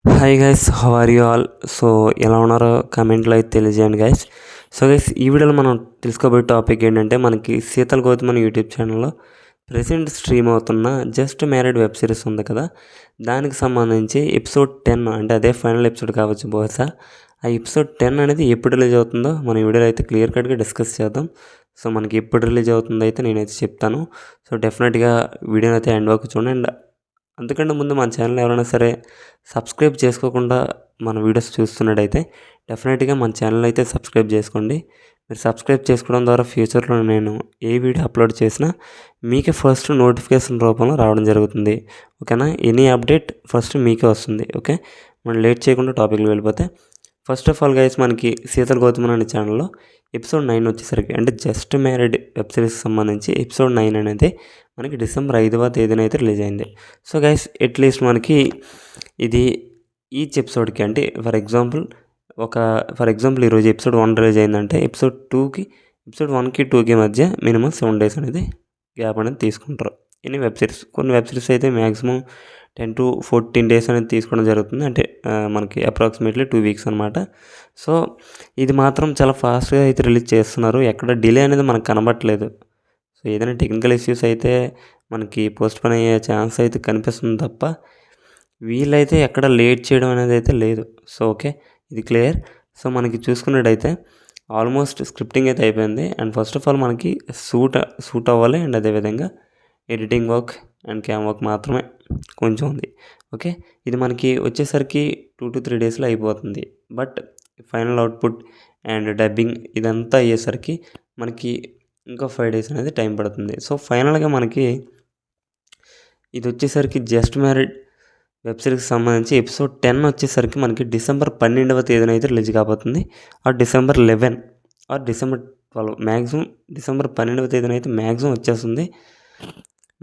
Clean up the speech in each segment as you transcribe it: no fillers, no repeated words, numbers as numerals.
Hi guys, how are you all? So ఎలా ఉన్నారో కామెంట్లో అయితే తెలియజేయండి గైస్. సో గైస్, ఈ వీడియోలో మనం తెలుసుకోబోయే టాపిక్ ఏంటంటే, మనకి శీతల్ గౌతమ్ అనే యూట్యూబ్ ఛానల్లో ప్రెసెంట్ స్ట్రీమ్ అవుతున్న జస్ట్ మ్యారీడ్ వెబ్ సిరీస్ ఉంది కదా, దానికి సంబంధించి ఎపిసోడ్ 10 అంటే అదే ఫైనల్ ఎపిసోడ్ కావచ్చు బహుశా. ఆ ఎపిసోడ్ 10 అనేది ఎప్పుడు రిలీజ్ అవుతుందో మన ఈ వీడియోలో అయితే క్లియర్ కట్గా డిస్కస్ చేద్దాం. సో మనకి ఎప్పుడు రిలీజ్ అవుతుందో అయితే నేనైతే చెప్తాను. సో డెఫినెట్గా వీడియోని అయితే ఎండ్ వరకు చూడండి. అంతకంటే ముందు మన ఛానల్ ఎవరైనా సరే సబ్స్క్రైబ్ చేసుకోకుండా మన వీడియోస్ చూస్తున్నట్టయితే డెఫినెట్గా మన ఛానల్ అయితే సబ్స్క్రైబ్ చేసుకోండి. మీరు సబ్స్క్రైబ్ చేసుకోవడం ద్వారా ఫ్యూచర్లో నేను ఏ వీడియో అప్లోడ్ చేసినా మీకే ఫస్ట్ నోటిఫికేషన్ రూపంలో రావడం జరుగుతుంది. ఓకేనా? ఎనీ అప్డేట్ ఫస్ట్ మీకే వస్తుంది. ఓకే, మనం లేట్ చేయకుండా టాపిక్కి వెళ్ళిపోతే, ఫస్ట్ ఆఫ్ ఆల్ గైస్, మనకి శీతల్ గౌతమ్ అనే ఛానల్లో ఎపిసోడ్ 9 వచ్చేసరికి అంటే జస్ట్ మ్యారీడ్ వెబ్ సిరీస్కి సంబంధించి ఎపిసోడ్ 9 అనేది మనకి డిసెంబర్ 5వ తేదీన అయితే రిలీజ్ అయింది. సో గైస్, అట్లీస్ట్ మనకి ఇది ఈచ్ ఎపిసోడ్కి అంటే ఫర్ ఎగ్జాంపుల్ ఈరోజు ఎపిసోడ్ 1 రిలీజ్ అయిందంటే ఎపిసోడ్ 1కి 2కి మధ్య మినిమం 7 డేస్ అనేది గ్యాప్ అనేది తీసుకుంటారు. ఎనీ వెబ్ సిరీస్, కొన్ని వెబ్ సిరీస్ అయితే మ్యాక్సిమం 10 to 14 డేస్ అనేది తీసుకోవడం జరుగుతుంది. అంటే మనకి అప్రాక్సిమేట్లీ 2 వీక్స్ అనమాట. సో ఇది మాత్రం చాలా ఫాస్ట్గా అయితే రిలీజ్ చేస్తున్నారు. ఎక్కడ డిలే అనేది మనకు కనబట్టలేదు. సో ఏదైనా టెక్నికల్ ఇష్యూస్ అయితే మనకి పోస్ట్పోన్ అయ్యే ఛాన్స్ అయితే కనిపిస్తుంది తప్ప వీళ్ళైతే ఎక్కడ లేట్ చేయడం అనేది అయితే లేదు. సో ఓకే, ఇది క్లియర్. సో మనకి చూసుకున్నట్టయితే ఆల్మోస్ట్ స్క్రిప్టింగ్ అయితే అయిపోయింది. అండ్ ఫస్ట్ ఆఫ్ ఆల్ మనకి సూట్ అవ్వాలి. అండ్ అదేవిధంగా editing work and cam work మాత్రమే కొంచెం ఉంది. ఓకే, ఇది మనకి వచ్చేసరికి 2 to 3 డేస్లో అయిపోతుంది. But final output and dubbing ఇదంతా అయ్యేసరికి మనకి ఇంకో 5 డేస్ అనేది టైం పడుతుంది. సో ఫైనల్గా మనకి ఇది వచ్చేసరికి జస్ట్ మ్యారీడ్ వెబ్ సిరీస్కి సంబంధించి ఎపిసోడ్ 10 వచ్చేసరికి మనకి డిసెంబర్ 12వ తేదీన అయితే రిలీజ్ కాబోతుంది. ఆ December 11 or December 12, maximum December 12వ తేదీన అయితే మ్యాక్సిమం వచ్చేస్తుంది.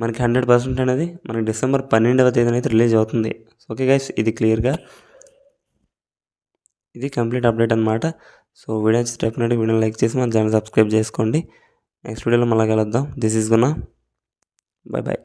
మనకి 100% అనేది మనకి డిసెంబర్ 12వ తేదీన అయితే రిలీజ్ అవుతుంది. ఓకే గైస్, ఇది క్లియర్గా ఇది కంప్లీట్ అప్డేట్ అనమాట. సో వీడియో డెఫినెట్గా వీడియో లైక్ చేసి మన ఛానల్ సబ్స్క్రైబ్ చేసుకోండి. నెక్స్ట్ వీడియోలో మళ్ళీ కలుద్దాం. This is Gunna. Bye bye.